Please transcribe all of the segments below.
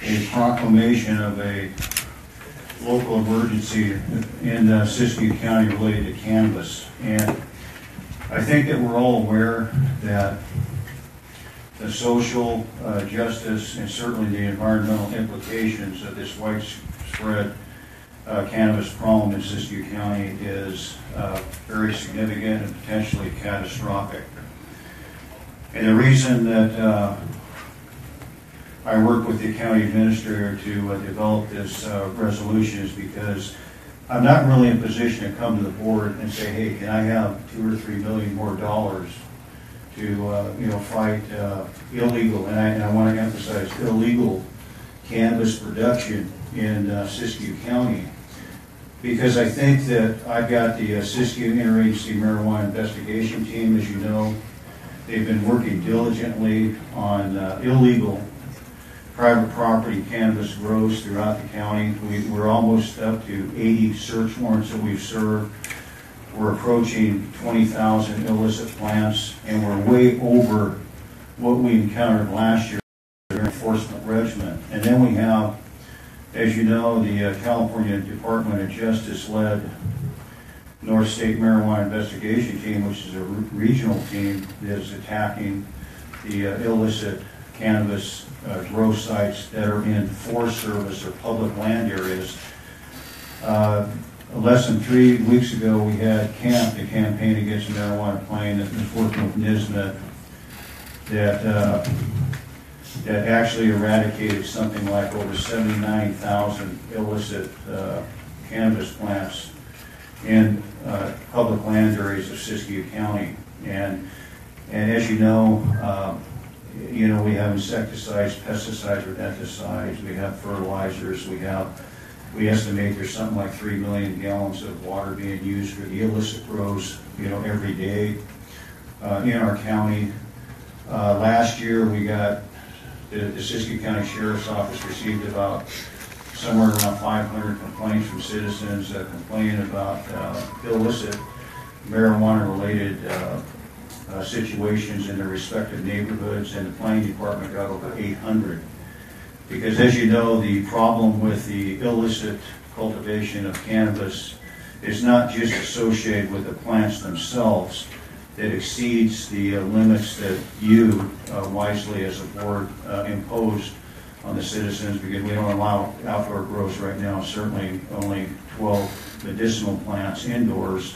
a proclamation of a local emergency in Siskiyou County related to cannabis. And I think that we're all aware that the social justice and certainly the environmental implications of this widespread cannabis problem in Siskiyou County is very significant and potentially catastrophic. And the reason that I work with the county administrator to develop this resolution is because I'm not really in a position to come to the board and say, hey, can I have $2 or $3 million more to fight illegal, and I want to emphasize illegal cannabis production in Siskiyou County, because I think that I've got the Siskiyou Interagency Marijuana Investigation Team, as you know. They've been working diligently on illegal private property cannabis grows throughout the county. We're almost up to 80 search warrants that we've served. We're approaching 20,000 illicit plants, and we're way over what we encountered last year in our enforcement regimen. And then we have, as you know, the California Department of Justice led North State Marijuana Investigation Team, which is a regional team that is attacking the illicit cannabis grow sites that are in Forest Service or public land areas. Less than 3 weeks ago, we had CAMP, the Campaign Against Marijuana Playing, that was working with NISMIT, that actually eradicated something like over 79,000 illicit cannabis plants in public land areas of Siskiyou County. And as you know, we have insecticides, pesticides, rodenticides, we have fertilizers, we estimate there's something like 3 million gallons of water being used for the illicit grows, every day in our county. Last year, we got the Siskiyou County Sheriff's Office received about somewhere around 500 complaints from citizens complaining about illicit marijuana-related situations in their respective neighborhoods, and the planning department got over 800. Because as you know, the problem with the illicit cultivation of cannabis is not just associated with the plants themselves, that exceeds the limits that you wisely as a board imposed on the citizens, because we don't allow outdoor grows right now, certainly only 12 medicinal plants indoors.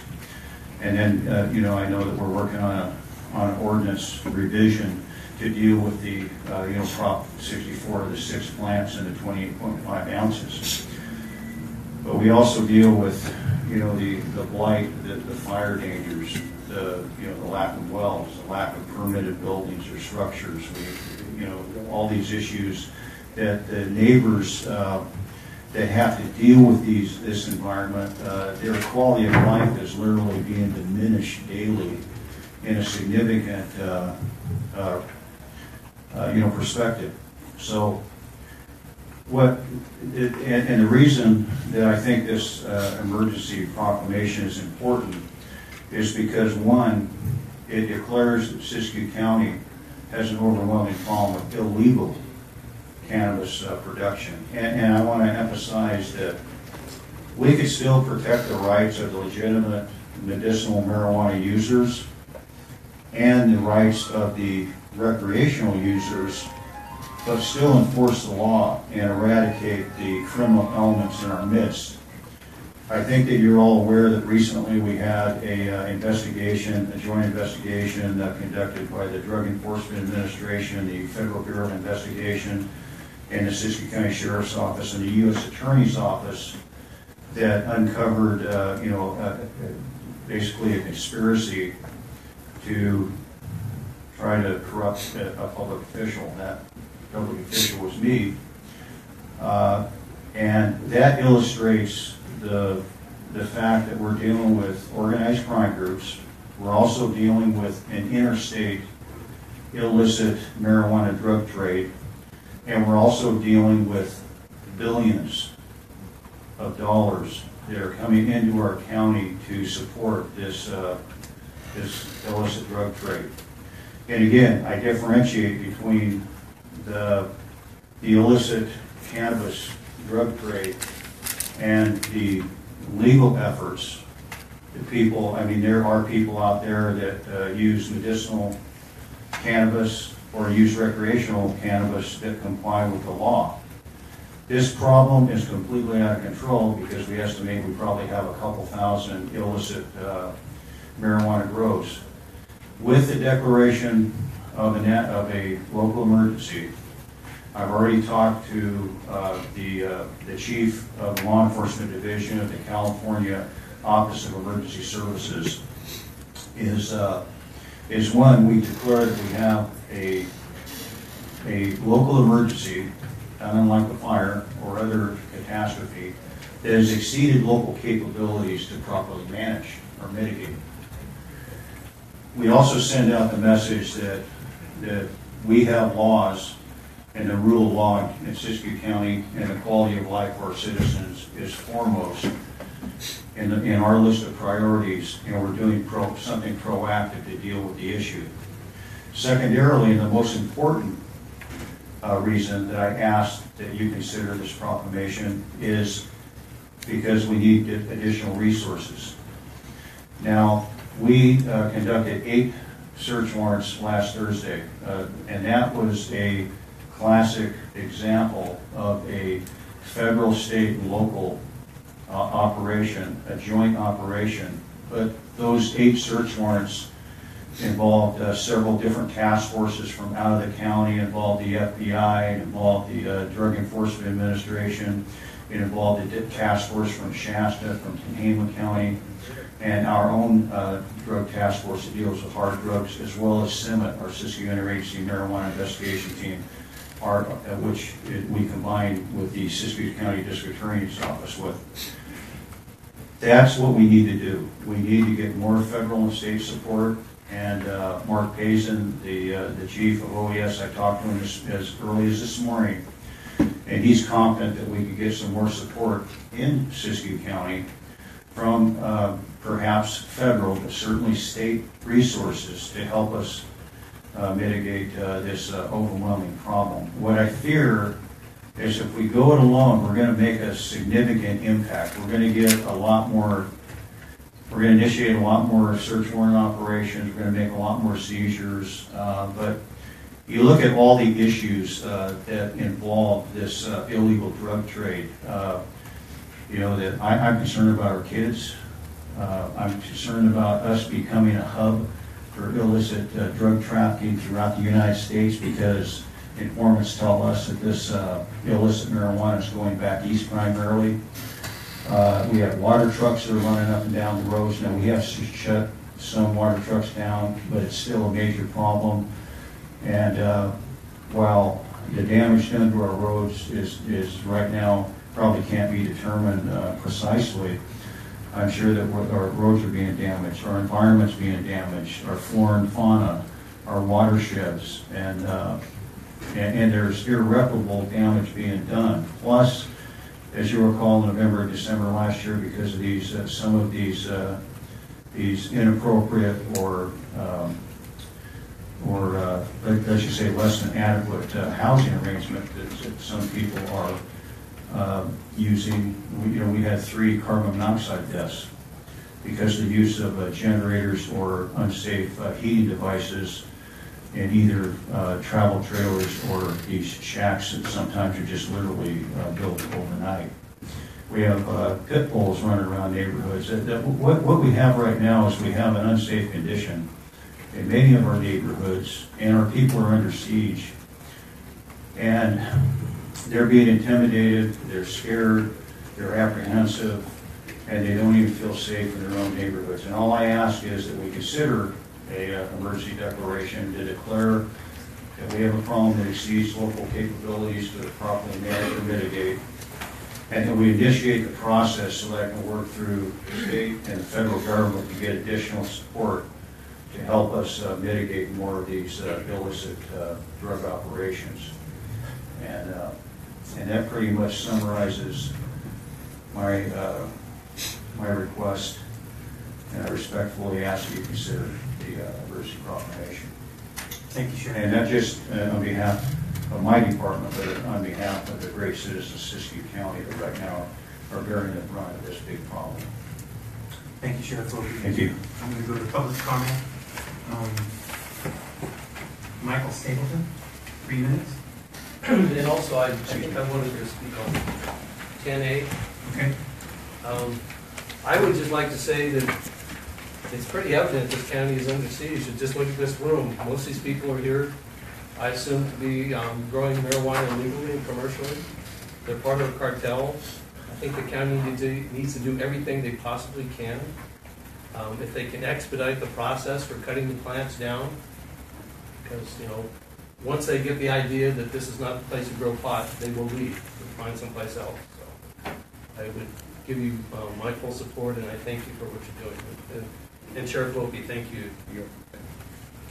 And then, I know that we're working on an ordinance revision to deal with the, Prop 64, the 6 plants and the 28.5 ounces. But we also deal with, the blight, the fire dangers, the lack of wells, the lack of permitted buildings or structures. All these issues that the neighbors that have to deal with this environment, their quality of life is literally being diminished daily in a significant perspective. So and the reason that I think this emergency proclamation is important is because, one, it declares that Siskiyou County has an overwhelming problem with illegal cannabis production. And I want to emphasize that we could still protect the rights of the legitimate medicinal marijuana users and the rights of the recreational users, but still enforce the law and eradicate the criminal elements in our midst. I think that you're all aware that recently we had a joint investigation conducted by the Drug Enforcement Administration, the Federal Bureau of Investigation, and the Siskiyou County Sheriff's Office and the U.S. Attorney's Office that uncovered, basically a conspiracy to try to corrupt a public official. That public official was me. And that illustrates the fact that we're dealing with organized crime groups. We're also dealing with an interstate illicit marijuana drug trade. And we're also dealing with billions of dollars that are coming into our county to support this illicit drug trade. And again, I differentiate between the illicit cannabis drug trade and the legal efforts that people, I mean, there are people out there that use medicinal cannabis or use recreational cannabis that comply with the law. This problem is completely out of control because we estimate we probably have a couple thousand illicit marijuana grows. With the declaration of a local emergency, I've already talked to the chief of the Law Enforcement Division of the California Office of Emergency Services. Is one, we declare that we have a local emergency, unlike a fire or other catastrophe, that has exceeded local capabilities to properly manage or mitigate. We also send out the message that we have laws, and the rule of law in Siskiyou County and the quality of life for our citizens is foremost in our list of priorities, and we're doing something proactive to deal with the issue. Secondarily, and the most important reason that I asked that you consider this proclamation is because we need additional resources. Now, we conducted 8 search warrants last Thursday, and that was a classic example of a federal, state, and local operation, a joint operation. But those 8 search warrants involved several different task forces from out of the county, involved the FBI, involved the Drug Enforcement Administration, it involved the task force from Shasta, from Tehama County, and our own drug task force that deals with hard drugs, as well as CIMMIT, our Siskiyou Interagency Marijuana Investigation Team, which we combine with the Siskiyou County District Attorney's Office with. That's what we need to do. We need to get more federal and state support. And Mark Pazin, the chief of OES, I talked to him as early as this morning, and he's confident that we can get some more support in Siskiyou County from perhaps federal, but certainly state resources to help us mitigate this overwhelming problem. What I fear is if we go it alone, we're going to make a significant impact. We're going to get a lot more, we're going to initiate a lot more search warrant operations, we're going to make a lot more seizures, but you look at all the issues that involve this illegal drug trade. You know, that I'm concerned about our kids. I'm concerned about us becoming a hub for illicit drug trafficking throughout the United States, because informants tell us that this illicit marijuana is going back east primarily. We have water trucks that are running up and down the roads. Now, we have shut some water trucks down, but it's still a major problem. And while the damage done to our roads is right now probably can't be determined precisely, I'm sure that our roads are being damaged, our environment's being damaged, our flora and fauna, our watersheds, and there's irreparable damage being done. Plus, as you recall, in November and December last year, because of these some of these inappropriate or let's just say less than adequate housing arrangement that some people are using. We had 3 carbon monoxide deaths because of the use of generators or unsafe heating devices in either travel trailers or these shacks that sometimes are just literally built overnight. We have pit bulls running around neighborhoods. What we have right now is we have an unsafe condition in many of our neighborhoods, and our people are under siege. And they're being intimidated, they're scared, they're apprehensive, and they don't even feel safe in their own neighborhoods. And all I ask is that we consider an emergency declaration to declare that we have a problem that exceeds local capabilities to properly manage or mitigate, and that we initiate the process so that I can work through the state and the federal government to get additional support to help us mitigate more of these illicit drug operations. And that pretty much summarizes my request, and I respectfully ask you to consider the emergency proclamation. Thank you, Chairman. And not just on behalf of my department, but on behalf of the great citizens of Siskiyou County that right now are bearing the brunt of this big problem. Thank you, Sheriff Logan. Thank you. I'm going to go to public comment. Michael Stapleton, 3 minutes. And also, I think I wanted to speak on 10A. Okay. I would just like to say that it's pretty evident this county is under siege. Just look at this room. Most of these people are here, I assume, to be growing marijuana legally and commercially. They're part of a cartel. I think the county needs to do everything they possibly can. If they can expedite the process for cutting the plants down, because, you know, once they get the idea that this is not the place to grow pot, they will leave and find someplace else. So I would give you my full support, and I thank you for what you're doing. And Sheriff Loki, thank you.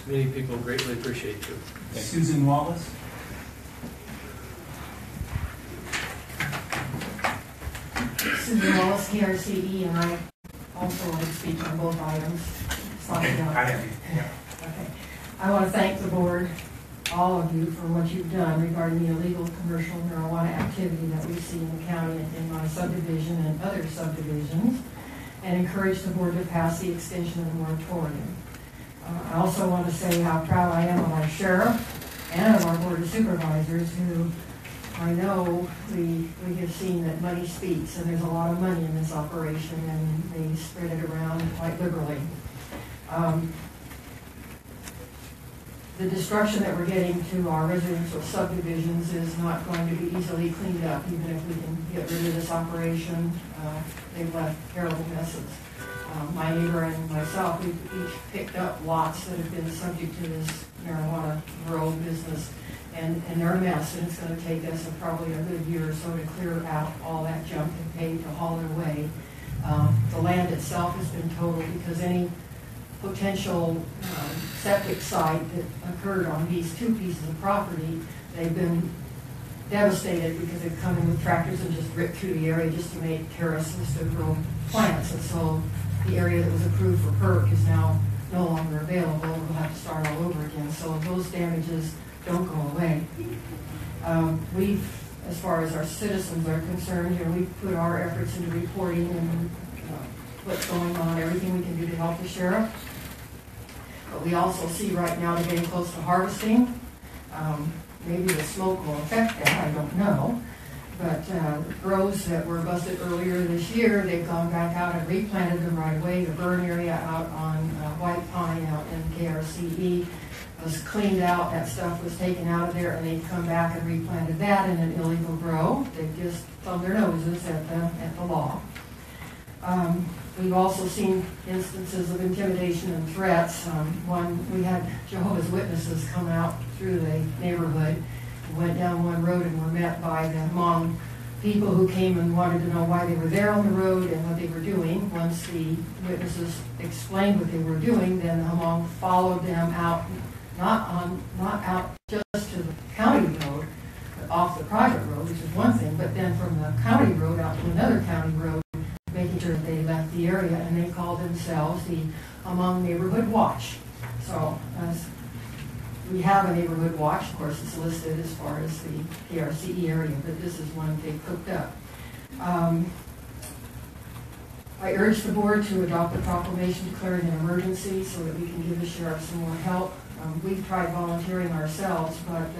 Many people greatly appreciate you. Susan Wallace. Susan Wallace, KRCE, and I also want to speak on both items. Okay, I have you. Yeah. Okay. I want to thank the board, all of you, for what you've done regarding the illegal commercial marijuana activity that we see in the county and in my subdivision and other subdivisions, and encourage the board to pass the extension of the moratorium. I also want to say how proud I am of our sheriff and of our Board of Supervisors, who I know we have seen that money speaks, and there's a lot of money in this operation, and they spread it around quite liberally. The destruction that we're getting to our residential subdivisions is not going to be easily cleaned up, even if we can get rid of this operation. They've left terrible messes. My neighbor and myself, we've each picked up lots that have been subject to this marijuana grow business, and they're a mess, and it's going to take us probably a good year or so to clear out all that junk and pay to haul it away. The land itself has been totaled because any potential septic site that occurred on these two pieces of property, they've been devastated because they've come in with tractors and just ripped through the area just to make terraces to grow plants. And so the area that was approved for perk is now no longer available. We'll have to start all over again. So those damages don't go away. We've, as far as our citizens are concerned, we've put our efforts into reporting and what's going on, everything we can do to help the sheriff. But we also see right now they're getting close to harvesting. Maybe the smoke will affect that, I don't know. But grows that were busted earlier this year, they've gone back out and replanted them right away. The burn area out on White Pine out in KRCE was cleaned out. That stuff was taken out of there, and they've come back and replanted that in an illegal grow. They've just thumbed their noses at the law. We've also seen instances of intimidation and threats. We had Jehovah's Witnesses come out through the neighborhood, went down one road, and were met by the Hmong people who came and wanted to know why they were there on the road and what they were doing. Once the witnesses explained what they were doing, then the Hmong followed them out, not out just to the county road, but off the private road, which is one thing, but then from the county road out to another county road, making sure that they left the area, and they called themselves the Hmong Neighborhood Watch. So we have a neighborhood watch. Of course, it's listed as far as the KRCE area, but this is one they cooked up. I urge the board to adopt a proclamation declaring an emergency so that we can give the sheriff some more help. We've tried volunteering ourselves, but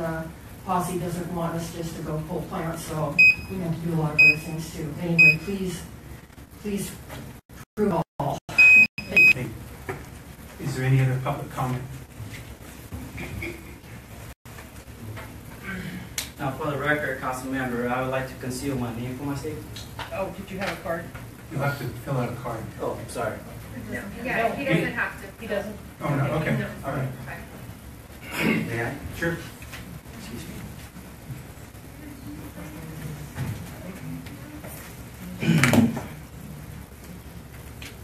Posse doesn't want us just to go pull plants, so we have to do a lot of other things too. Anyway, please prove all. Is there any other public comment? Now, for the record, council member, I would like to conceal my name for my safety. Oh, did you have a card? You'll have to fill out a card. Oh, sorry. No, yeah, he doesn't have to. He doesn't? Oh, no, okay. No. All right. May I? Sure. Excuse me.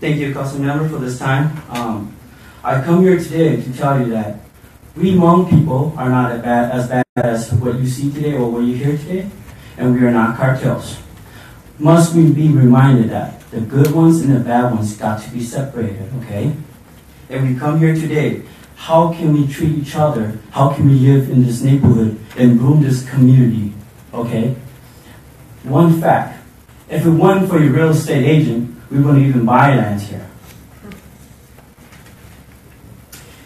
Thank you, council member, for this time. I come here today to tell you that we Hmong people are not as bad as what you see today or what you hear today, and we are not cartels. Must we be reminded that the good ones and the bad ones got to be separated, okay? And we come here today how can we treat each other? How can we live in this neighborhood and groom this community? Okay? One fact, if it wasn't for your real estate agent, we wouldn't even buy land here.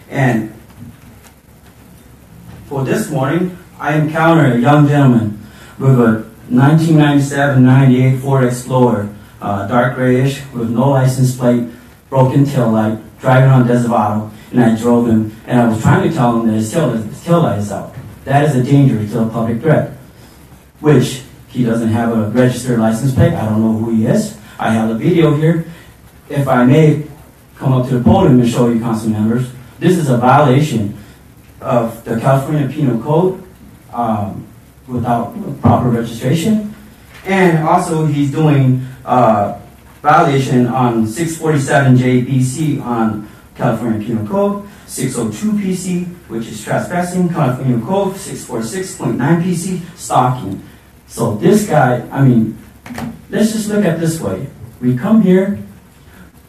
And for this morning, I encountered a young gentleman with a 1997-98 Ford Explorer, dark grayish, with no license plate, broken tail light, driving on Desivado, and I drove him, and I was trying to tell him that his tail light is out. That is a danger to a public threat, which he doesn't have a registered license plate. I don't know who he is. I have a video here. If I may come up to the podium and show you, council members, this is a violation of the California Penal Code without proper registration. And also he's doing violation on 647JBC on California Penal Code, 602 PC, which is trespassing, California Code, 646.9 PC, stalking. So this guy, I mean, let's just look at it this way. We come here,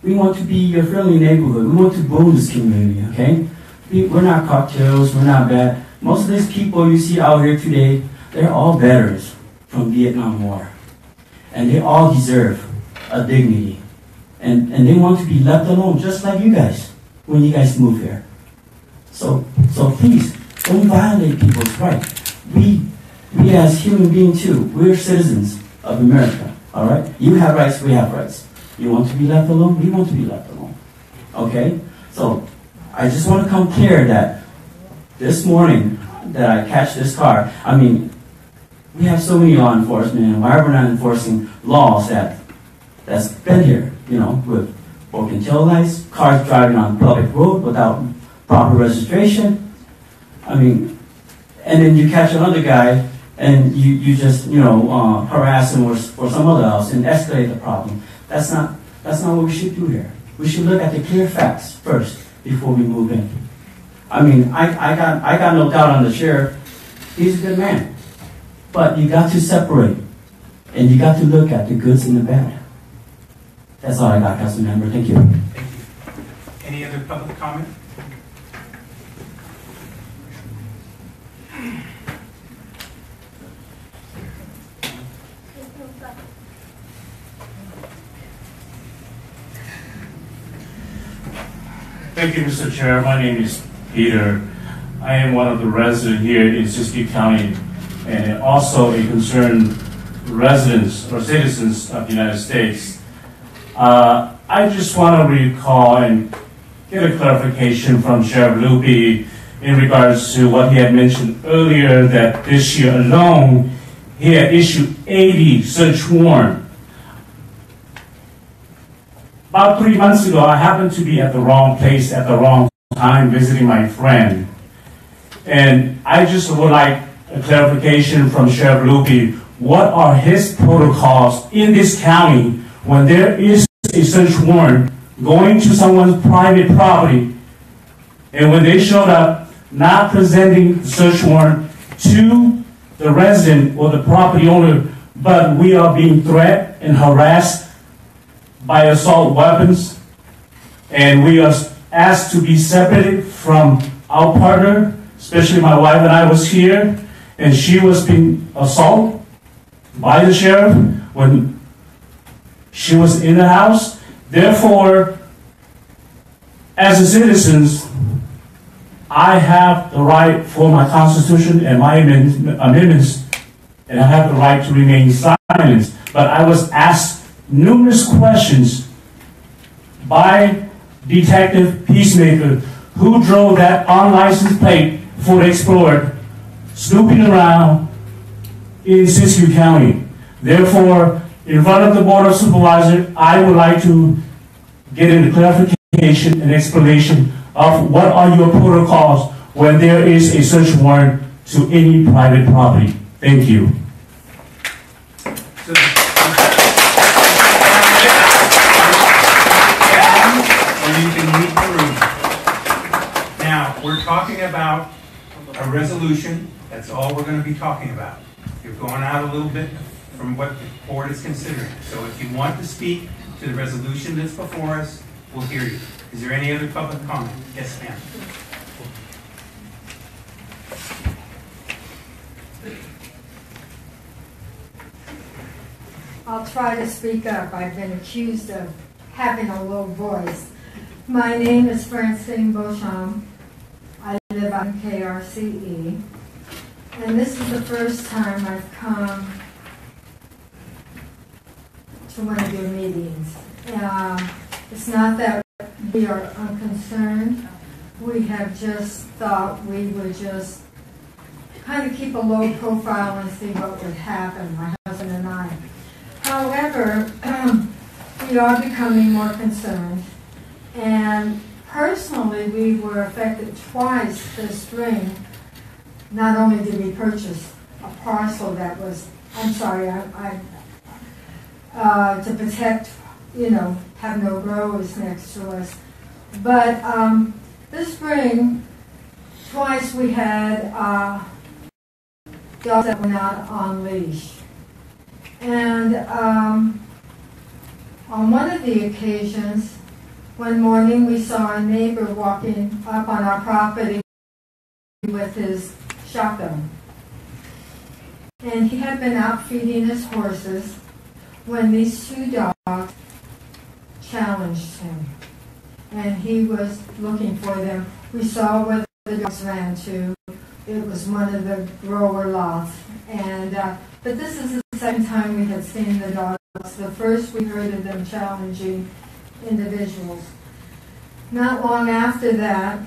we want to be a friendly neighborhood. We want to boom this community, okay? We're not cocktails, we're not bad. Most of these people you see out here today, they're all veterans from Vietnam War. And they all deserve a dignity. And they want to be left alone, just like you guys, when you guys move here. So please, don't violate people's rights. We as human beings too, we're citizens of America, all right? You have rights, we have rights. You want to be left alone, we want to be left alone, okay? So I just want to come clear that this morning that I catch this car, I mean, we have so many law enforcement, and why we're not enforcing laws that's been here, you know, with broken tail lights, cars driving on public road without proper registration. I mean, and then you catch another guy and you just, you know, harass him or some other else and escalate the problem. That's not what we should do here. We should look at the clear facts first before we move in. I mean, I got no doubt on the sheriff. He's a good man. But you got to separate, and you got to look at the goods and the bad. That's all I got, Council Member. Thank you. Thank you. Any other public comment? Thank you, Mr. Chair. My name is Peter. I am one of the residents here in Siskiyou County and also a concerned residents or citizens of the United States. I just want to recall and get a clarification from Sheriff Lupi in regards to what he had mentioned earlier, that this year alone he had issued 80 search warrants. About 3 months ago, I happened to be at the wrong place at the wrong time visiting my friend. And I just would like a clarification from Sheriff Lupi. What are his protocols in this county when there is a search warrant going to someone's private property, and when they showed up not presenting the search warrant to the resident or the property owner, but we are being threatened and harassed by assault weapons, and we are asked to be separated from our partner, especially my wife and I was here, and she was being assaulted by the sheriff when she was in the house. Therefore, as a citizen, I have the right for my Constitution and my amendments, and I have the right to remain silent. But I was asked numerous questions by Detective Peacemaker, who drove that unlicensed plate Ford Explorer, snooping around in Siskiyou County. Therefore, in front of the Board of Supervisors, I would like to get into clarification and explanation of what are your protocols when there is a search warrant to any private property. Thank you. You can leave the room. Now, we're talking about a resolution. That's all we're going to be talking about. You're going out a little bit from what the board is considering. So if you want to speak to the resolution that's before us, we'll hear you. Is there any other public comment? Yes, ma'am. I'll try to speak up. I've been accused of having a low voice. My name is Francine Beauchamp. I live on KRCE. And this is the first time I've come to one of your meetings. It's not that we are unconcerned. We have just thought we would just kind of keep a low profile and see what would happen, my husband and I. However, we are becoming more concerned. And personally, we were affected twice this spring. Not only did we purchase a parcel that was, to protect, have no growers next to us. But this spring, twice we had dogs that were not on leash. And on one of the occasions, one morning we saw a neighbor walking up on our property with his shotgun. And he had been out feeding his horses when these two dogs challenged him. And he was looking for them. We saw where the dogs ran to. It was one of the grower lots. And but this is the second time we had seen the dogs. The first we heard of them challenging individuals. Not long after that,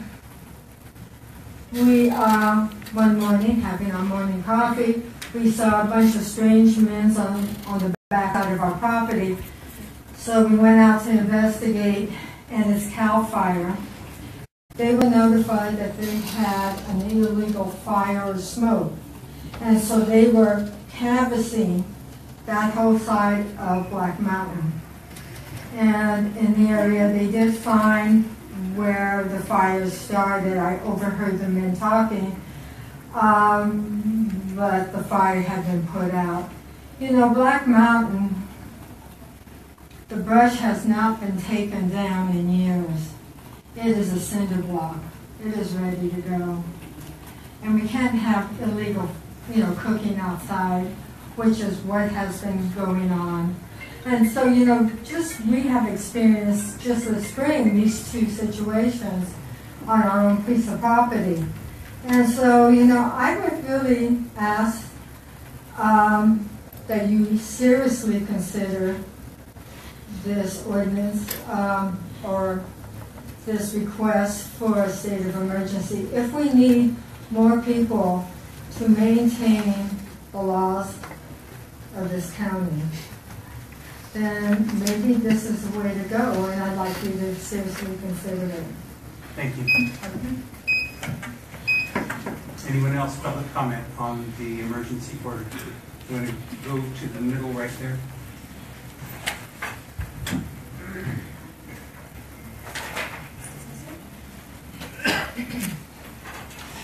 we, one morning, having our morning coffee, we saw a bunch of strange men on the back side of our property. So we went out to investigate, and it's CAL FIRE. They were notified that they had an illegal fire or smoke. And so they were canvassing that whole side of Black Mountain. And in the area, they did find where the fire started. I overheard the men talking, but the fire had been put out. Black Mountain, the brush has not been taken down in years. It is a cinder block. It is ready to go. And we can't have illegal, cooking outside, which is what has been going on. And so, we have experienced just this spring these two situations on our own piece of property. And so, I would really ask that you seriously consider this ordinance or this request for a state of emergency. If we need more people to maintain the laws of this county, then maybe this is the way to go, and I'd like you to seriously consider it. Thank you. Anyone else public comment on the emergency order? You want to go to the middle right there?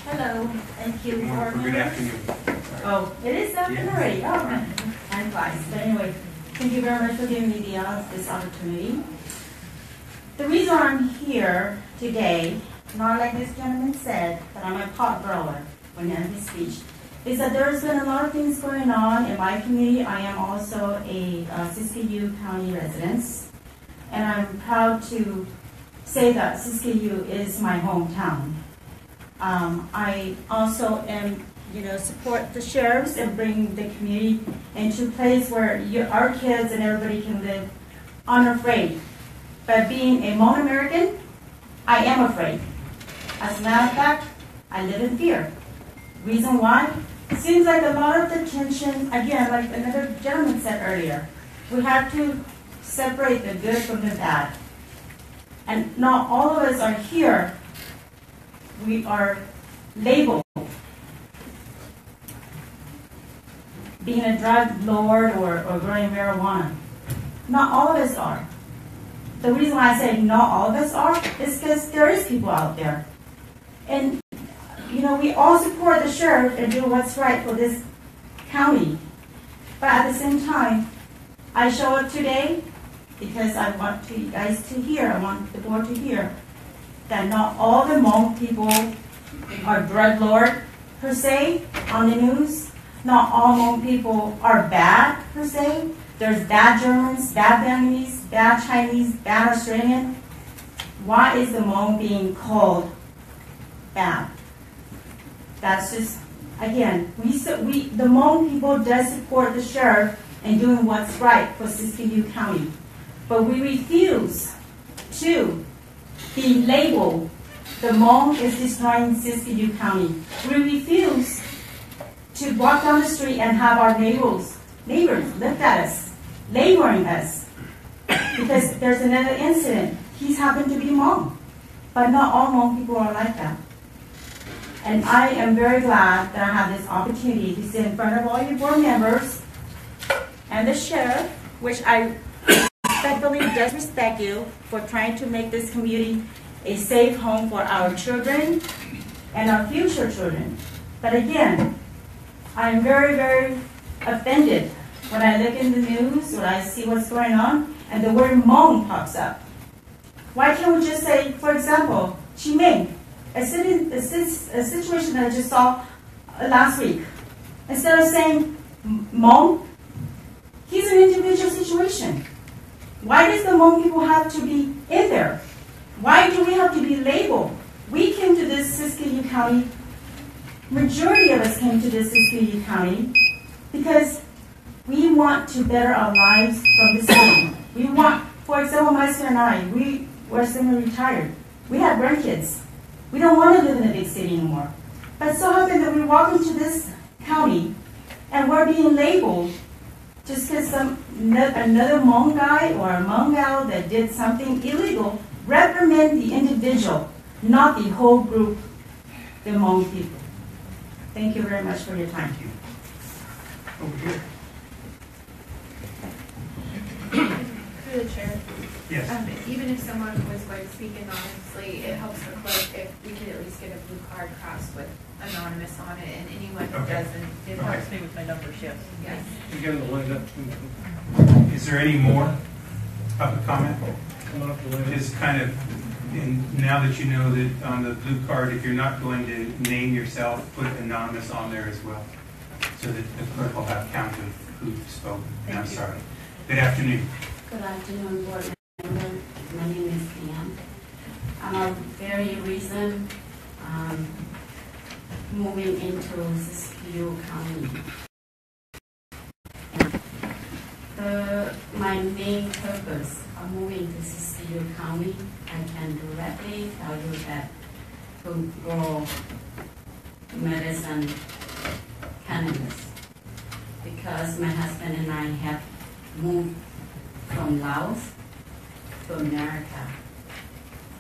Hello, thank you for Good afternoon. Oh, it is afternoon already. Oh, I'm fine. But anyway, thank you very much for giving me this opportunity. The reason I'm here today, not like this gentleman said, that I'm a pot grower when in his speech, is that there's been a lot of things going on in my community. I am also a Siskiyou County resident, and I'm proud to say that Siskiyou is my hometown. I also am, support the sheriffs and bring the community into a place where our kids and everybody can live unafraid. But being a Hmong American, I am afraid. As a matter of fact, I live in fear. Reason why? It seems like a lot of the tension, again, like another gentleman said earlier, we have to separate the good from the bad. And not all of us are here. We are labeled being a drug lord or growing marijuana. Not all of us are. The reason why I say not all of us are is because there is people out there. And, we all support the sheriff and do what's right for this county. But at the same time, I show up today because I want you guys to hear, I want the board to hear, that not all the Hmong people are drug lord per se on the news, not all Hmong people are bad, per se. There's bad Germans, bad Vietnamese, bad Chinese, bad Australian. Why is the Hmong being called bad? That's just, again, the Hmong people does support the sheriff in doing what's right for Siskiyou County. But we refuse to be labeled the Hmong is destroying Siskiyou County. We refuse to walk down the street and have our neighbors look at us, labeling us. Because there's another incident. He's happened to be Hmong. But not all Hmong people are like that. And I am very glad that I have this opportunity to sit in front of all your board members and the sheriff, which I respectfully does respect you for trying to make this community a safe home for our children and our future children. But again, I am very, very offended when I look in the news, when I see what's going on, and the word Hmong pops up. Why can't we just say, for example, Chiming, a situation that I just saw last week. Instead of saying Hmong, he's an individual situation. Why does the Hmong people have to be in there? Why do we have to be labeled? We came to this Siskiyou County, majority of us came to this Siskiyou County because we want to better our lives from the city. We want, for example, my sister and I, we were semi-retired. We had grandkids. We don't want to live in a big city anymore. But so happened that we walk into this county and we're being labeled just because another Hmong guy or a Hmong gal that did something illegal reprimand the individual, not the whole group, the Hmong people. Thank you very much for your time. Thank you. Over here. Through the chair. Yes. Even if someone was going to speak anonymously, it helps the clerk if we could at least get a blue card crossed with anonymous on it, and anyone who doesn't, it helps me with my numbers, yes. Yes. Again, the line up. Is there any more public comment? Come up the line. Just kind of, now that you know that on the blue card, if you're not going to name yourself, put anonymous on there as well, so that the clerk will have count of who spoke. I'm sorry. Good afternoon. Good afternoon, board member. My name is Thiab. I'm a very recent moving into Siskiyou County. My main purpose of moving to Siskiyou County, I can directly tell you that to grow medicine cannabis, because my husband and I have moved from Laos to America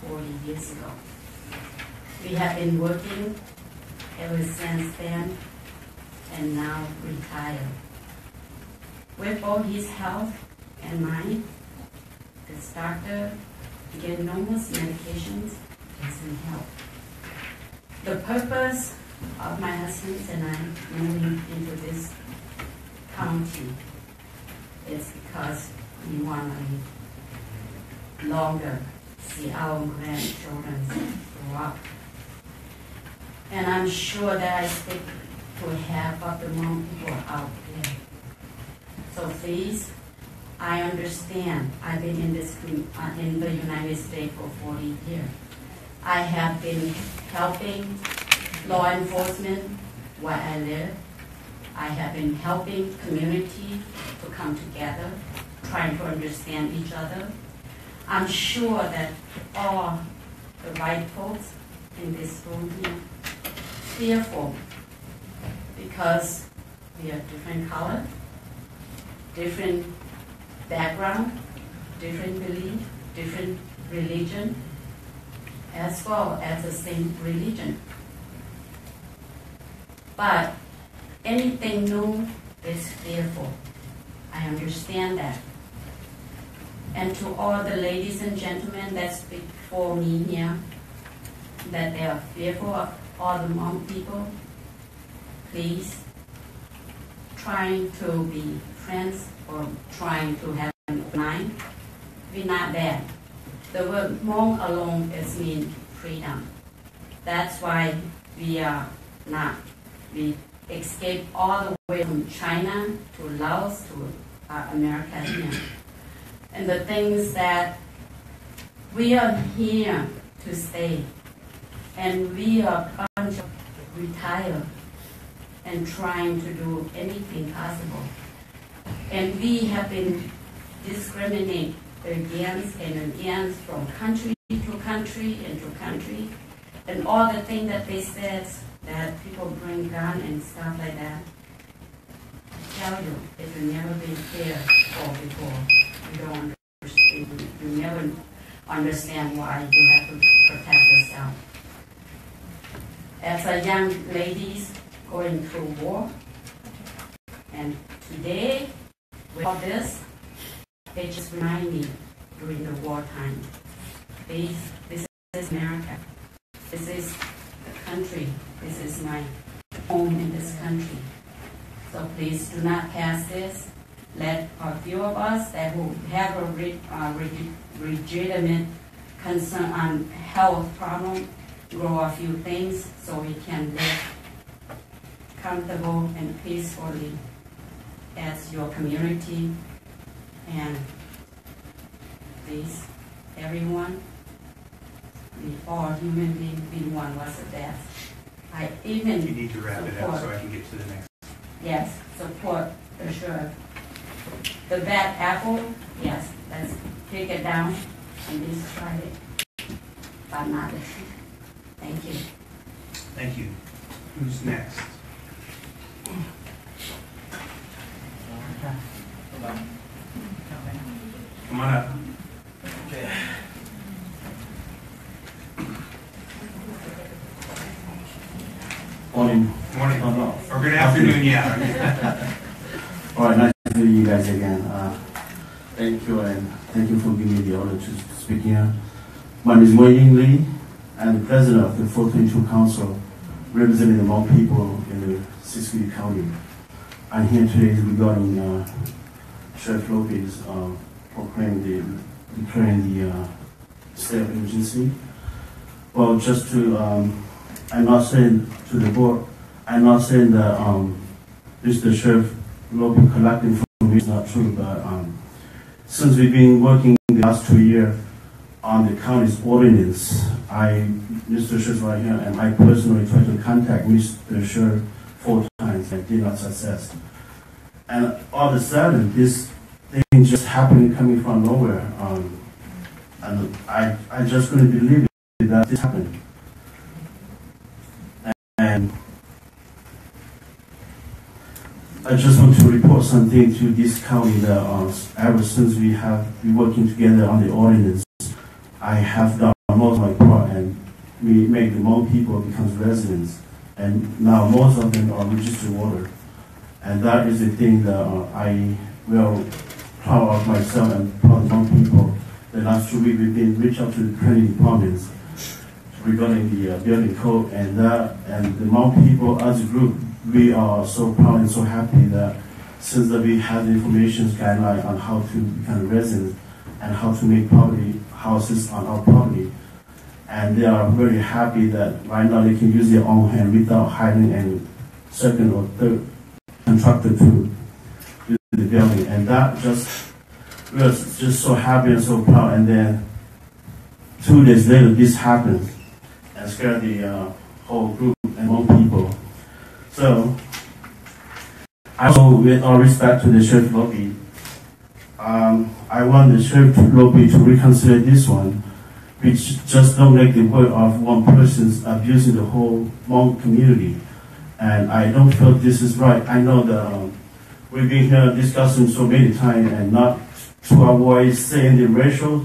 40 years ago. We have been working ever since then and now retired. With both his health and mine, this doctor gave numerous medications doesn't help. The purpose of my husband and I moving into this county is because we want to longer see our grandchildren grow up. And I'm sure that I speak to half of the Hmong people out there. So please, I understand. I've been in the United States for 40 years. I have been helping law enforcement where I live. I have been helping community to come together, trying to understand each other. I'm sure that all the right folks in this room here fearful because we are different color, different background, different belief, different religion, as well as the same religion. But anything new is fearful. I understand that. And to all the ladies and gentlemen that speak for me here, that they are fearful of all the Hmong people, please, trying to be friends or trying to have a mind, we're not bad. The word Hmong alone is mean freedom. That's why we are not. We escaped all the way from China to Laos to America here. And the things that we are here to stay, and we are a bunch of retired and trying to do anything possible. And we have been discriminated against and against from country to country and to country. And all the things that they said, that people bring gun and stuff like that. I tell you, it will never be fair or before. You don't understand. You never understand why you have to protect yourself. As a young lady going through war, and today, with all this, they just remind me during the wartime. This is America. This is the country. This is my home in this country. So please do not pass this. Let a few of us that who have a legitimate concern on health problem grow a few things so we can live comfortable and peacefully as your community. And please, everyone, we all human beings, we one was the best. I even You need to wrap it up so I can get to the next. Yes, support the sheriff. The bad apple, yes, let's take it down and just try it. But not it. Thank you. Thank you. Who's next? Come on up. Morning. Morning. Oh, no. Or good afternoon, yeah. All right, nice to meet you guys again. Thank you, and thank you for giving me the honor to speak here. My name is Wei-Ying Lee. I'm the president of the 422 Council, representing the Hmong people in the Siskiyou County. I'm here today regarding Sheriff Lopez declaring the state of emergency. Well, just to, I'm not saying to the board, I'm not saying that Mr. Sheriff Lopez collecting from me is not true, but since we've been working the last 2 years on the county's ordinance, Mr. Sheriff right here, and I personally tried to contact Mr. Sheriff 4 times and did not success. And all of a sudden, this thing just happening coming from nowhere. And I just couldn't believe it that this happened. And I just want to report something to this county that ever since we have been working together on the ordinance, I have done most of my part, and we make the Hmong people become residents. And now most of them are registered voter. And that is the thing that I will proud of myself and proud of Hmong people. The last 2 weeks we've been reached out to the planning departments regarding the building code, and the Hmong people as a group, we are so proud and so happy that since that we have the information guideline on how to become residents and how to make property houses on our property. And they are very happy that right now they can use their own hand without hiring any second or third contractor to do the building. And that we are just so happy and so proud. And then 2 days later, this happens and scared the whole group and Hmong people. So, I also, with all respect to the Sheriff Lopez, I want the Sheriff Lopez to reconsider this one, which just don't make the word of one person's abusing the whole Hmong community. And I don't feel this is right. I know that we've been here discussing so many times and not to avoid saying the racial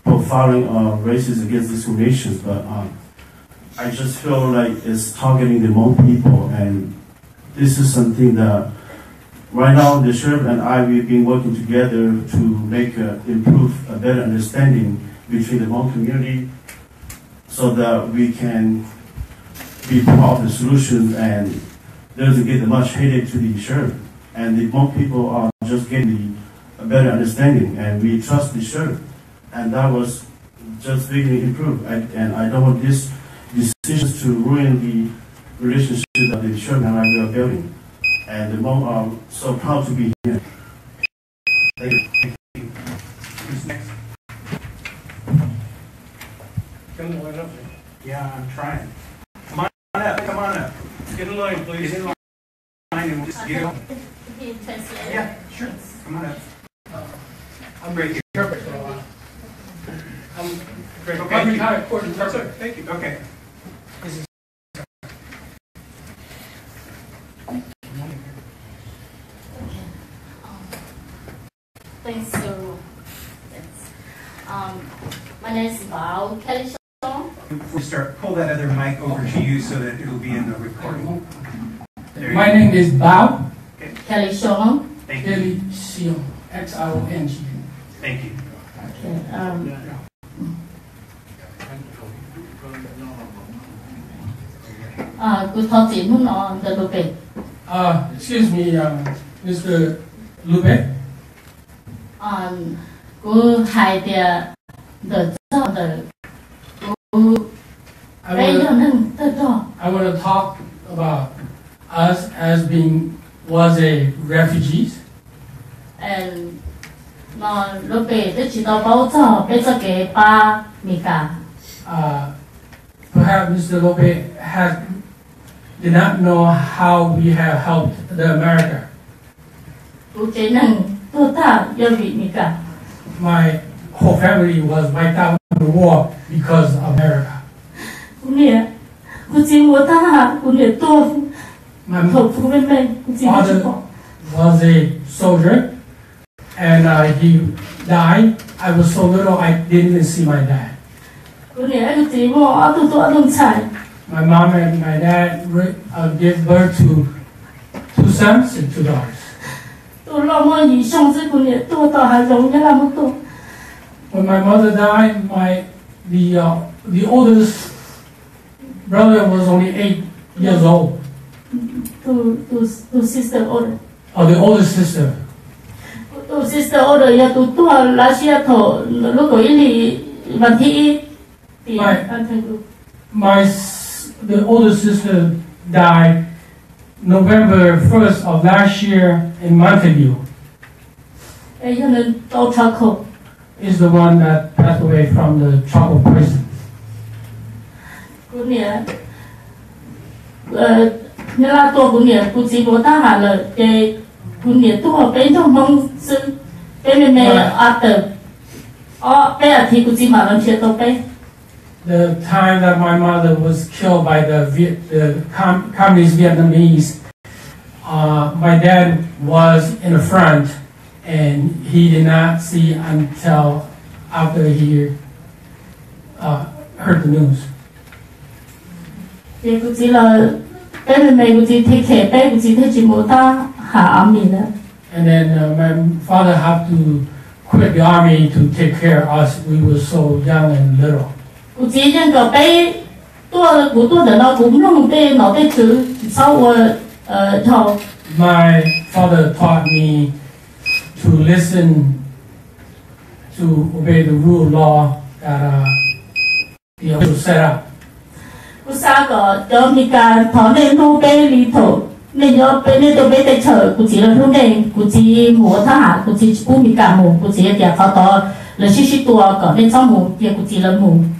profiling of races against discrimination, but I just feel like it's targeting the Hmong people, and this is something that right now the sheriff and I, we've been working together to make improve a better understanding between the Hmong community so that we can be part of the solution and doesn't get much headache to the sheriff. And the Hmong people are just getting a better understanding, and we trust the sheriff. And that was just really improved. And I don't want these decisions to ruin relationship of the children like we are building. And the Hmong are so proud to be here. Thank you. Who's next? Yeah, I'm trying. Come on up, come on up. Get in line, please. Get in line and we'll just get going. Yeah, sure. Come on up. I'm right here. Perfect. I'm great. Okay. Perfect. Thank you. Okay. Thanks, so my name is Bao Kelly. Before we start, pull that other mic over to you so that it'll be in the recording. My name is Bao Kelly Shong. Thank you. Kelly Xwm Xwm. Thank you. Okay. Good talking on the location. Excuse me, Mr. Lube. Good idea. The I want to talk about us as being was a refugees. And nó lúc về tôi chỉ tao bảo cho bây giờ cái ba mình cả. Perhaps Mr. Lopez did not know how we have helped the America. Tôi chỉ năng tôi ta yêu vị mình cả. My whole family was wiped out in the war because of America. My father was a soldier and he died. I was so little I didn't even see my dad. My mom and my dad gave birth to 2 sons and 2 daughters. When my mother died, the oldest brother was only 8 years old. Two sister older. Oh, the oldest sister. Two sister older. Ya tu last year to lúc tuổi thìวันที่the oldest sister died November 1st of last year in Mountain View. Is the one that passed away from the Choco prison. The time that my mother was killed by the communist Vietnamese, my dad was in the front and he did not see until after he heard the news. And then my father had to quit the army to take care of us. We were so young and little. My father taught me to listen, to obey the rule of law that the official set up.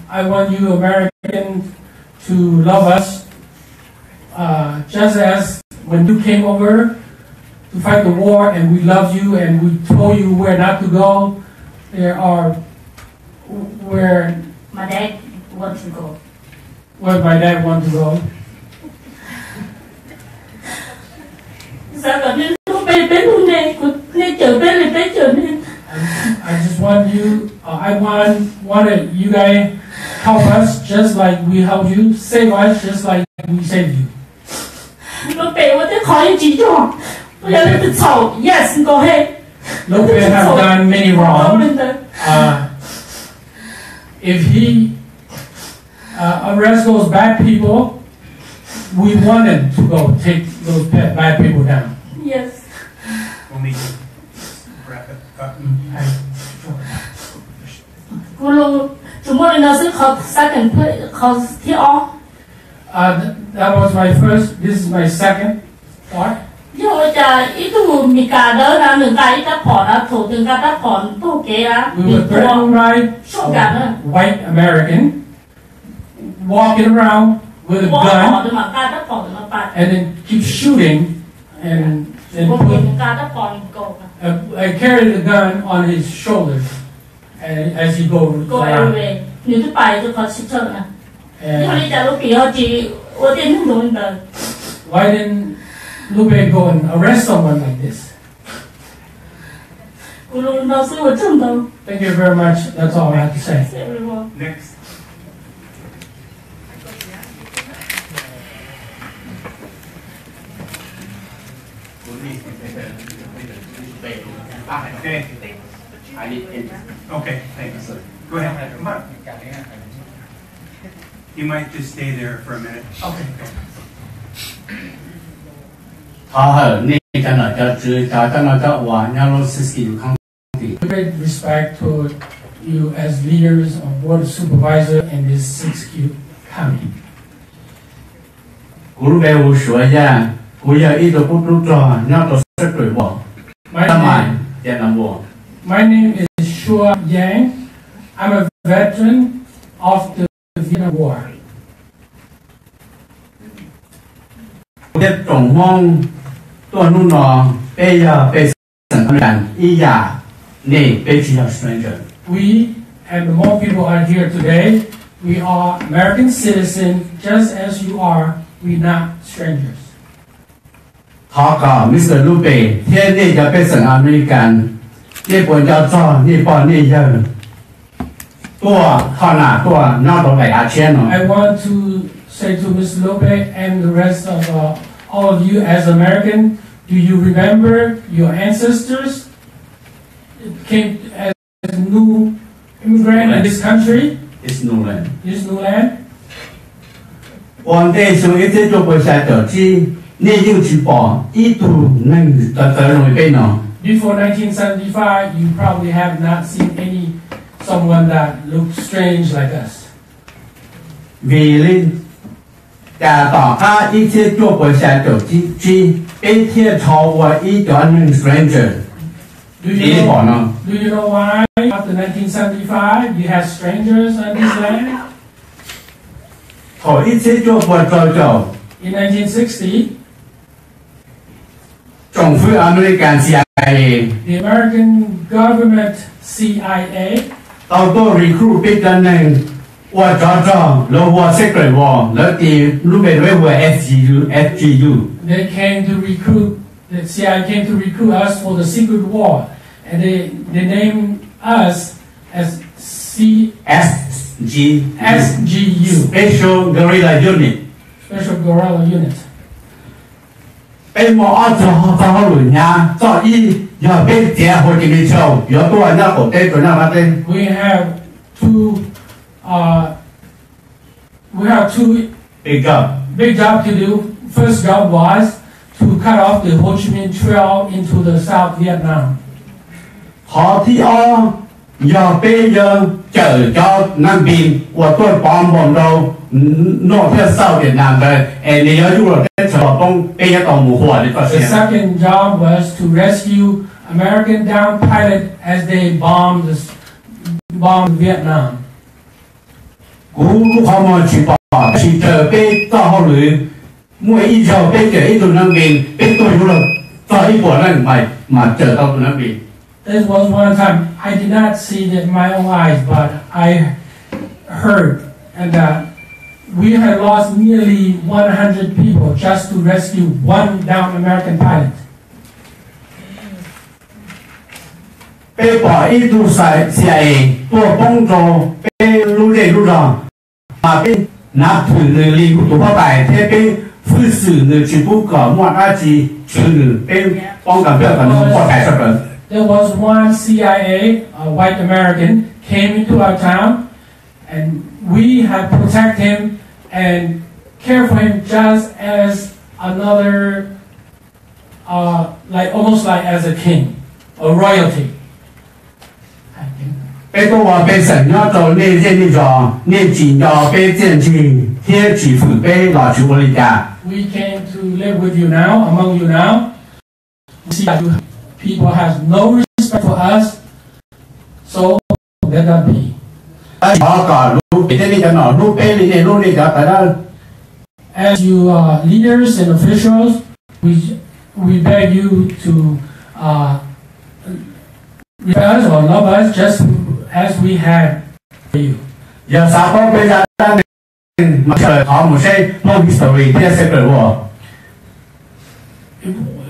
I want you Americans to love us just as when you came over to fight the war and we loved you and we told you where not to go. There are where my dad wants to go. Where my dad wants to go. I just want you. I wanted you guys help us just like we help you. Save us just like we saved you. Yes, go ahead. Lopez have done many wrong. If he arrest those bad people, we want him to go take those bad people down. Yes. We'll meet you. Wrap it up. That was my first. This is my second thought. 因為就係呢度咪架到啦，兩架依家盤啊，圖定架得盤都幾啦， We 你 were threatened 過 by 縮緊啊， a white American walking around with a 過盤 gun 就嘛架得盤嘛八， and then keep shooting and 我 put, 見架得盤過㗎， I carried the gun on his shoulders and as he goes 過 around. everywhere，你都擺咗個出啊，因為 And 你就都變好似我哋都冇得， why didn't Lupe go and arrest someone like this? 我老師我真到， Thank you very much. That's all I have to say. Next. Okay. Okay, thanks. Go ahead. Come on. You might just stay there for a minute. Okay. 他和那个那个只他的那个瓦那罗斯基有康。 Great respect to you as leaders of Board of Supervisor in this Siskiyou County. 古鲁贝乌说呀，古要一个不都做，那都是对我。 My 那么 name, 点那么， my name is Xov Yang. I'm a veteran of the Vietnam War. 这状况多努呢，被要被审判一呀，你被只要 stranger。 We and the more people are here today. We are American citizens, just as you are. We're not strangers. 他讲 Mr. 卢贝，天你就被审 American， 你不要做，你把你要多他哪多，那都来拿钱了。 I want to say to Ms. Lope and the rest of all of you as American, do you remember your ancestors came as new immigrant in this country, It's no land. this new land? 皇帝上一次做过下就知，你要去报，一度能得容易被呢。 Before 1975, you probably have not seen someone that looked strange like us. vì linh cả tỏ a ít thiết cho của xe tiểu chi ít thiết cho của ít cho những stranger Do ý you bỏ know, nó do you know why after 1975 you had strangers on this land? thổi ít thiết cho của cho In 1960, tổng phủ American CIA the American government CIA tao tôi recruit biết cho nên và cho lo và secret war lo thì lúc về với FGU they came to recruit, the CIA came to recruit us for the secret war, and they named us as SGU SGU, Special Guerrilla Unit Special Guerrilla Unit. bên mỏ cho họ lùi nhà cho y giờ bên kia hồ chí minh châu giờ tôi là cổ tên của nó là tên We have two big job to do. First job was to cut off the Ho Chi Minh Trail into the South Vietnam. họ thì giờ bây giờ chờ cho Nam Bình của tôi bom đâu nó theo sau Việt Nam về em nhớ chú là cái sở bom bây giờ tàu mù hỏa để có The xe second job was to rescue American downed pilot as they bombed Vietnam. cú lúc họ mà chỉ chờ bây cho họ lưỡi mỗi ít giờ bây giờ ít tụi Nam Bình bây tôi chú là cho ít của nó mà chờ tàu tụi Nam Bình. This was one time I did not see it in my own eyes, but I heard and we had lost nearly 100 people just to rescue one downed American pilot. Bây bỏ ít tụi CIA tôi bông cho bây lúc này lúc đó mà bây nạp thử người liên của tụi họ bài thế bây phu sử người chỉ bút có một ai chỉ trừ người bây bông cảm biết là nó có tài sản rồi. There was one CIA, a white American, came into our town, and we had to protect him and care for him just as another, almost like as a king, a royalty. Bây tôi vào bây sẵn nhớ tôi nên riêng đi rõ nên chỉ cho bây tiền chỉ 天主父俾來住我哋家。We came to live with you now, among you now. We see that you people have no respect for us, so let that be. 我個路俾啲人攞路俾你哋路你就得啦。As you are leaders and officials, we beg you to respect us or love us just as we had for you. 有啥幫俾人哋？我唔識冇 history 啲識佢喎。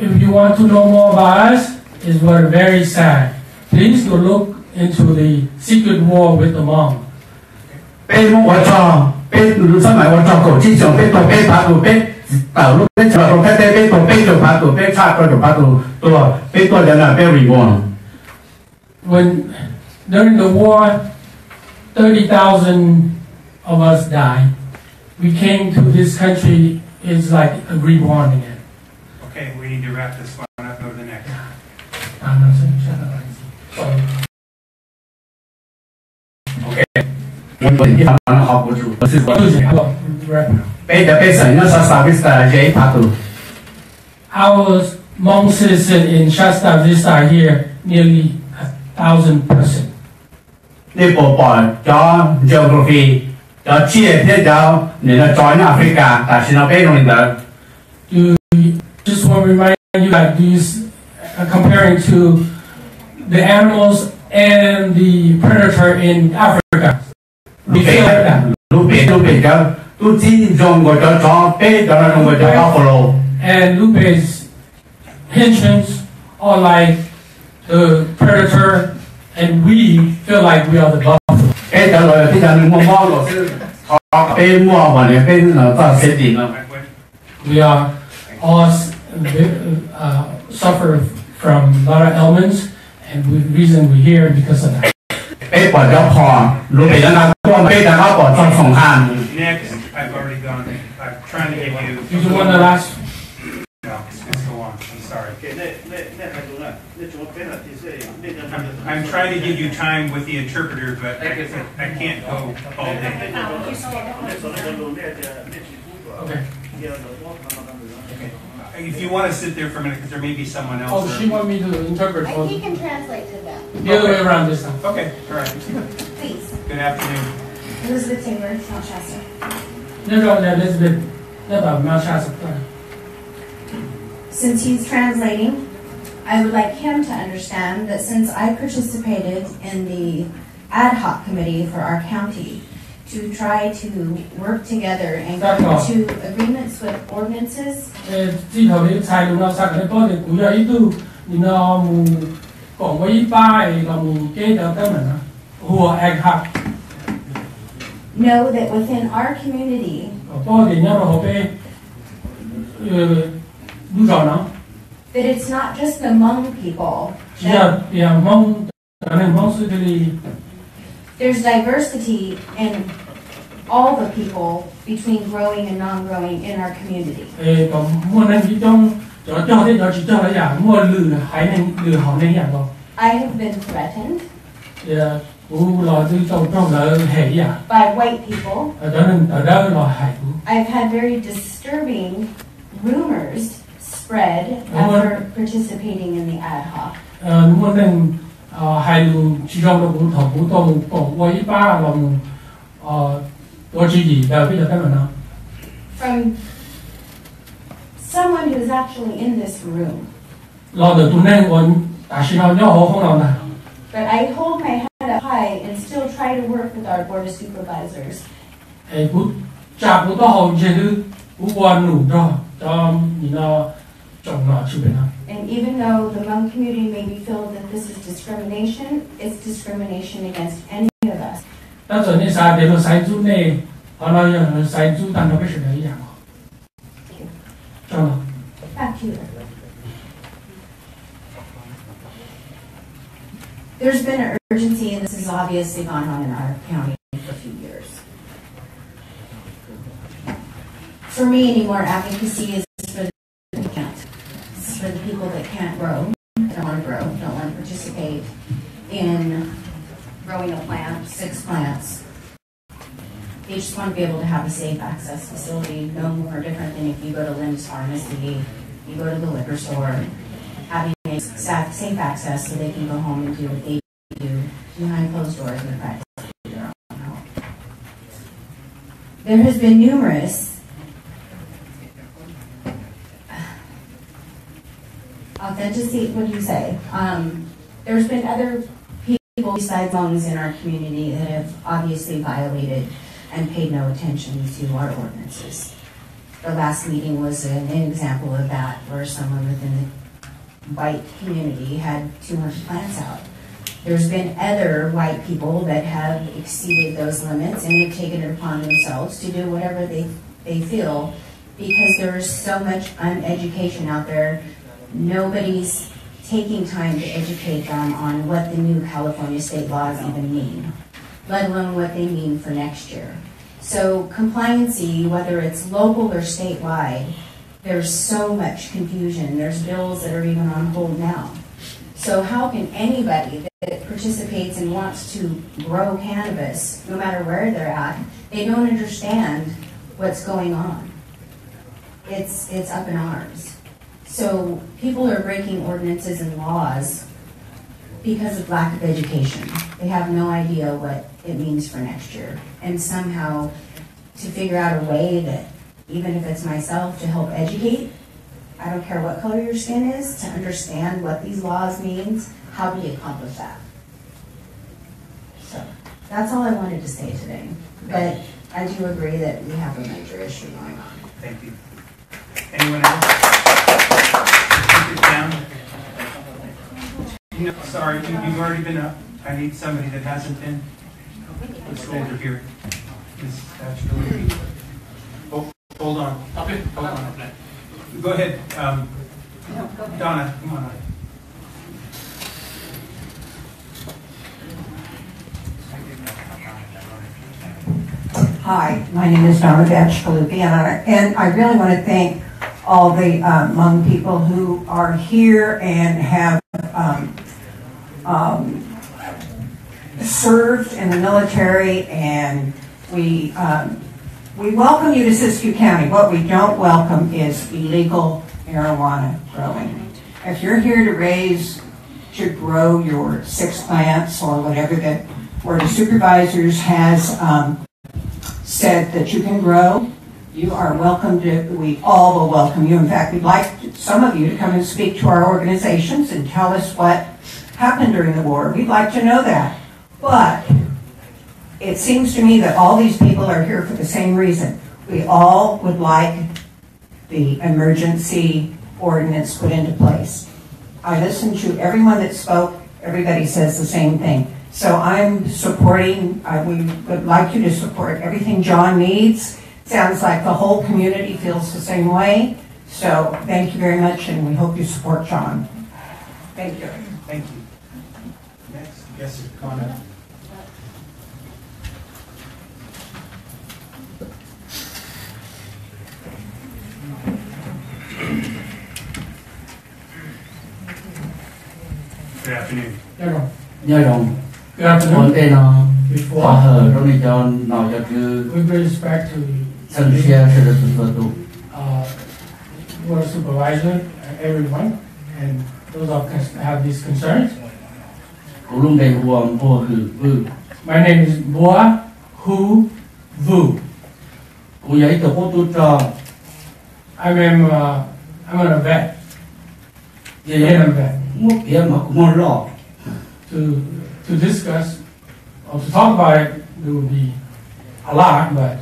If you want to know more about us, it's very sad. Please go look into the secret war with the Hmong. 俾我做，俾新埋我做個之上，俾到俾拍到俾頭碌俾長到俾到俾做拍到俾差個就拍到多，俾多人啊 very warm。When during the war, 30,000 of us died. We came to this country, it's like a reborn again. Okay, we need to wrap this one up. Go to the next. Okay. 我學過做，是我俾就俾神一所 service 嘅拍到。Our Hmong citizen in Shasta Vista here, nearly 1,000%. 呢部分咗 geography 咗知嘅啲就你嚟 join Africa，但係我俾你哋。You just want to remind you that these comparing to the animals and the predator in Africa. We feel like that. 路邊咗都知用過咗裝俾咗用過咗 buffalo。And Lupe's henchmen's are like the predator, and we feel like we are the buffalo. 俾咗來啲人摸摸落先，俾摸或者俾都死定啦。We are all suffer from a lot of ailments, and the reason we're here because of that. 俾過咗破，路邊人幫俾大家過作phòng handNext, I've already gone. I'm trying to give you. You the one that asked? No, let's go on. I'm sorry. I'm trying to give you time with the interpreter, but I can't go all day. Okay. If you want to sit there for a minute, because there may be someone else. Oh, she want me to interpret for He can translate to them. the other way around this time. Okay, all right. Please. Good afternoon. Elizabeth Taylor, Mount Shasta. Elizabeth, Mount Shasta. Since he's translating, I would like him to understand that since I participated in the ad hoc committee for our county to try to work together and come to agreements with ordinances. Know that within our community, that it's not just the Hmong people. There's diversity in all the people between growing and non-growing in our community. I have been threatened by white people. I've had very disturbing rumors spread after participating in the ad hoc. From someone who's actually in this room. But I hold my head up high and still try to work with our Board of Supervisors. And even though the Hmong community may feel that this is discrimination, it's discrimination against any of us. Back to you. There's been an urgency, and this has obviously gone on in our county for a few years. For me anymore, advocacy is for the people that can't. It's for the people that can't grow, don't want to grow, don't want to participate in growing a plant, 6 plants. They just want to be able to have a safe access facility, no more different than if you go to Lynn's Pharmacy, you go to the liquor store, having a safe access so they can go home and do what they do behind closed doors in the practice of their own home. There has been numerous authenticity, what do you say? There's been other people besides Hmongs in our community that have obviously violated and paid no attention to our ordinances. The last meeting was an example of that, where someone within the white community had too much plants out. There's been other white people that have exceeded those limits and have taken it upon themselves to do whatever they feel, because there's so much uneducation out there. Nobody's taking time to educate them on what the new California state laws even mean, let alone what they mean for next year. So compliancy, whether it's local or statewide, there's so much confusion. There's bills that are even on hold now. So how can anybody that participates and wants to grow cannabis, no matter where they're at, they don't understand what's going on? It's up in arms. So people are breaking ordinances and laws because of lack of education. They have no idea what it means for next year. And somehow to figure out a way that, even if it's myself, to help educate, I don't care what color your skin is, to understand what these laws means, how do you accomplish that? So that's all I wanted to say today. But I do agree that we have a major issue going on. Thank you. Anyone else? Keep it down. No, sorry, you've already been up. I need somebody that hasn't been. Let's go over here. Oh, hold on. Okay, hold on. Go ahead, Donna, come on up. Hi, my name is Donna Kalupi, and I really want to thank all the Hmong people who are here and have served in the military, and we welcome you to Siskiyou County. What we don't welcome is illegal marijuana growing. If you're here to grow your 6 plants or whatever that Board of Supervisors has said that you can grow, you are welcome to, we all will welcome you. In fact, we'd like some of you to come and speak to our organizations and tell us what happened during the war. We'd like to know that. But it seems to me that all these people are here for the same reason. We all would like the emergency ordinance put into place. I listened to everyone that spoke. Everybody says the same thing. So I'm supporting, we would like you to support everything John needs. Sounds like the whole community feels the same way. So thank you very much, and we hope you support John. Thank you. Thank you. Next, yes, sir, comment. Good afternoon. Nhờ đồng. Good afternoon. Before, with respect to Board of Supervisor, everyone, and those of us have these concerns. My name is Boa Hu Vu. I'm a vet. I'm a vet. To discuss or to talk about it, there would be a lot, but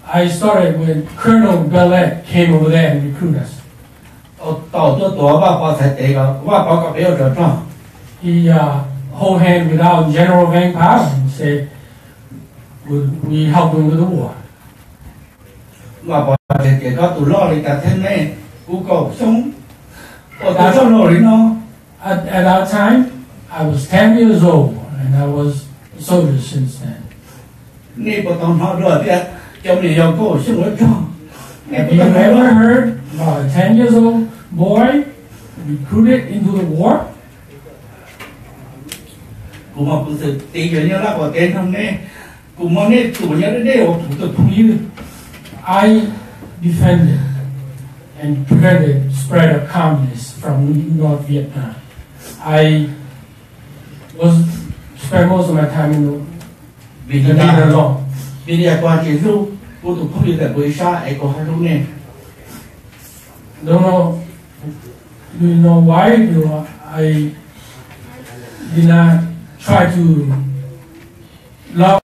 I started when Colonel Bellet came over there and recruited us. He hold hand with our General Van Power and said, would we help him with the war? At our time, I was 10 years old, and I was a soldier since then. Have you ever heard about a 10 years old boy recruited into the war. I defended and prevented spread of communists from North Vietnam. I spent most of my time in the Vietnam alone. Do you know why? I did not try to love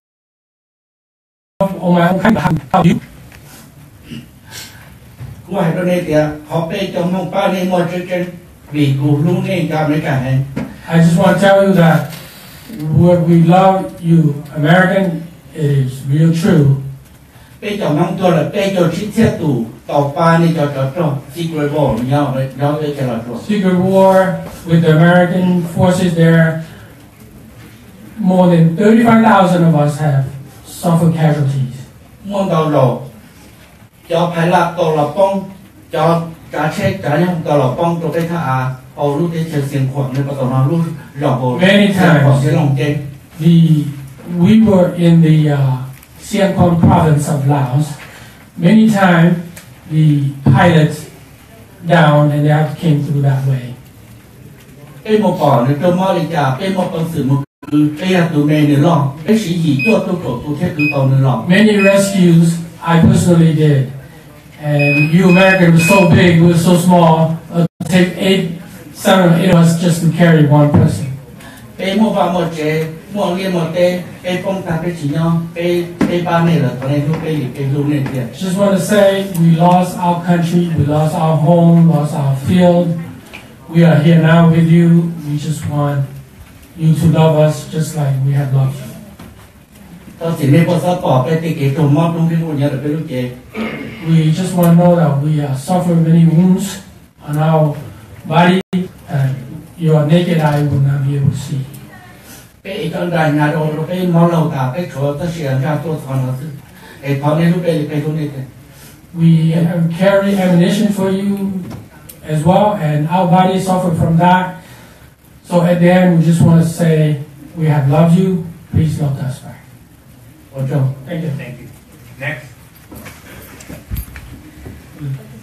on my own kind. How do you? I just want to tell you that what we love you, American, is real true. Secret war with the American forces there. More than 35,000 of us have suffered casualties. Many times we were in the Siskiyou County province of Laos. Many times the pilots down and they came through that way. Many rescues I personally did. And you Americans were so big, we were so small, it would take 7 or 8 of us just to carry one person. Just want to say, we lost our country, we lost our home, lost our field. We are here now with you. We just want you to love us just like we have loved you. We just want to know that we suffer many wounds on our body, and your naked eye will not be able to see. We carry ammunition for you as well, and our bodies suffer from that. So at the end, we just want to say we have loved you. Please love us back. Thank you. Thank you. Next.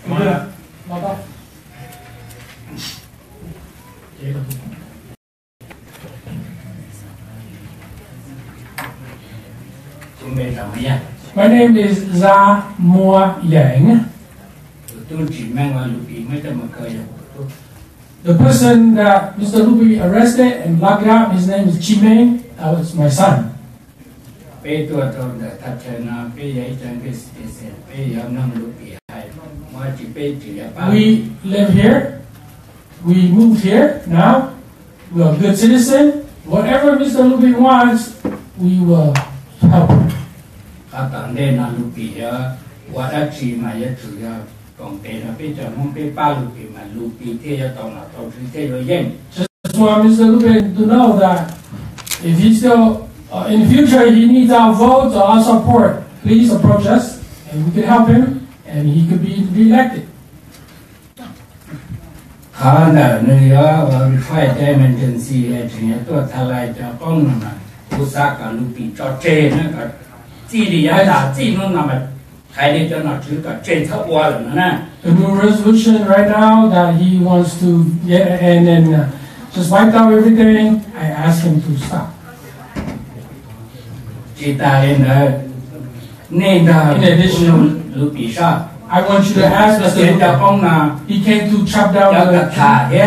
Come on up. My name is Xov Yang. The person that Mr. Lupi arrested and locked up, his name is Chimeng. That was my son. We live here. We moved here now. We are good citizens. Whatever Mr. Lupi wants, we will help him. Just want Mr. Lupi to know that if he still, in the future, he needs our votes or our support, please approach us and we can help him and he could be re-elected. The new resolution right now that he wants to get and then just wipe out everything, I ask him to stop. In addition, I want you to ask Mr. Lupi. He came to chop down the tree.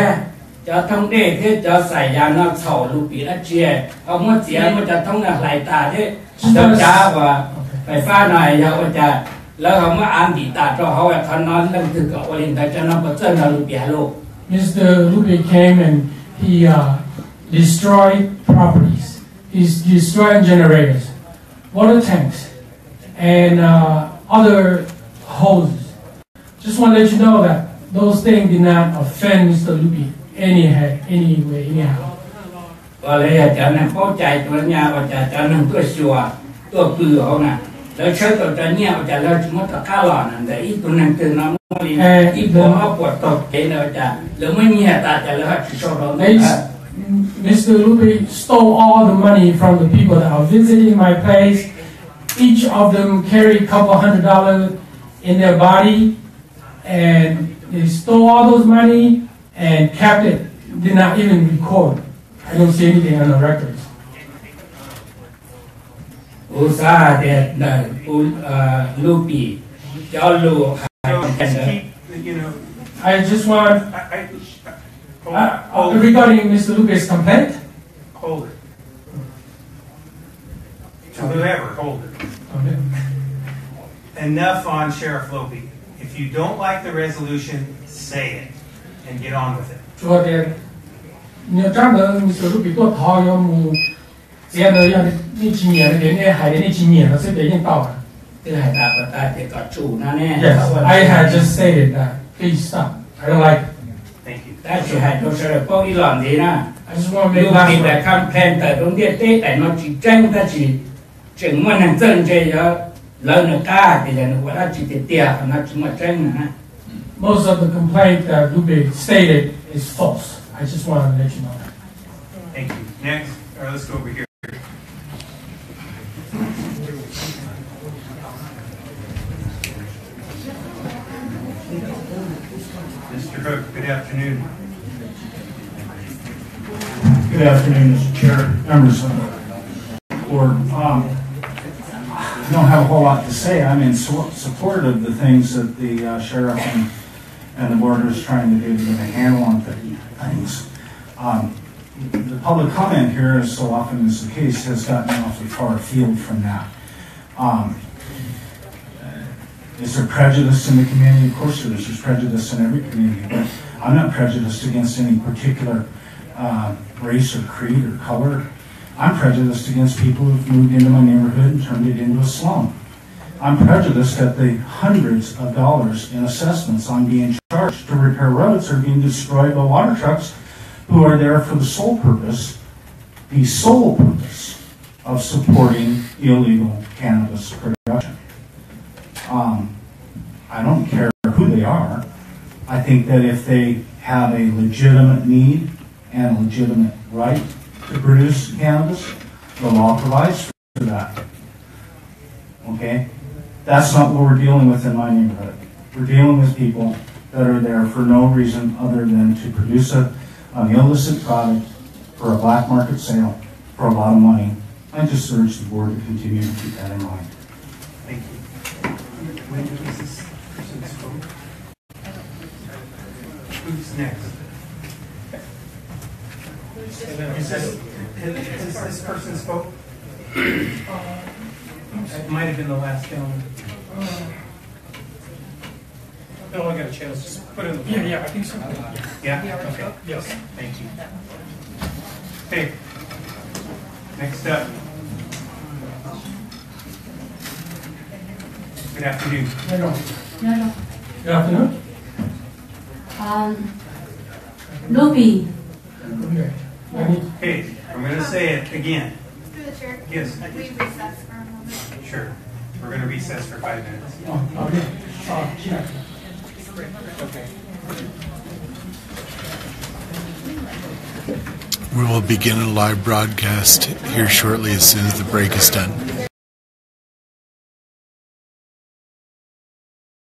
Mr. Lupi came and he destroyed properties. He's destroying generators, water tanks, and other hoses. Just want to let you know that those things did not offend Mr. Lupi anyway, anyhow. แล้วเชื่อตัวจะเนี่ยจะเลิกมุดตะก้าหล่อนั่นแต่อีตัวนั้นตื่นน้ำมันอีตัวเขาปวดตกเกณฑ์เราจะหรือไม่มีเหตุการณ์จะเลิกชิโชโร่ Mr. Lupe stole all the money from the people that are visiting my place. Each of them carried a couple $100 in their body, and they stole all those money and kept it. Did not even record. I don't see anything on the records. อุตสาห์เด็ดเลยลูปีเจ้าลูก I just want regarding Mr. Lupe's complaint. Hold it. To whoever, hold it. Okay. Enough on Sheriff Lopi. If you don't like the resolution, say it and get on with it. 昨天，你要站的Mr. Lupe 多讨厌么？这样的要那几年，连那海的那几年了，这边已经到了。 Yes, I had just stated that. Please stop. I don't like it. Thank you. แต่ที่ให้ตัวเสด็จพ่ออีหลอนดีนะ I just want to ลู make กปี last แต่ word. คำแพนแต่ตรงเดียเต้แต่นอจีแจ้งแต่จีจึงมันนั่งเจนเจยอะแล้วนึกกล้าที่จะนึกว่าจีเตี้ยขนาดจึงมาแจ้งนะ Most of the complaint that Lupe stated is false. I just want to let you know that. Thank you. Next, let's go over here. Mr. Hook, good afternoon. Good afternoon, Mr. Chair, members of the board. I don't have a whole lot to say. I'm in support of the things that the sheriff and the board is trying to do to get a handle on things. The public comment here, as so often is the case, has gotten awfully far afield from that. Is there prejudice in the community? Of course there is. There's prejudice in every community, but I'm not prejudiced against any particular race or creed or color. I'm prejudiced against people who've moved into my neighborhood and turned it into a slum. I'm prejudiced at the hundreds of dollars in assessments I'm being charged to repair roads that are being destroyed by water trucks who are there for the sole purpose of supporting illegal cannabis production. I don't care who they are. I think that if they have a legitimate need and a legitimate right to produce cannabis, the law provides for that. Okay? That's not what we're dealing with in my neighborhood. We're dealing with people that are there for no reason other than to produce an illicit product for a black market sale for a lot of money. I just urge the board to continue to keep that in mind. Thank you. When is this person spoke? Who's next? Has this person spoke? It might have been the last gentleman. No, I got a chance. Just put it in the Yeah, I think so. Yeah? Okay. Yes. Thank you. Okay. Next up. Good afternoon. Good afternoon. Lupe. Okay, I'm going to say it again. Through the chair. Yes. We recess for a moment. Sure. We're going to recess for 5 minutes. We will begin a live broadcast here shortly as soon as the break is done.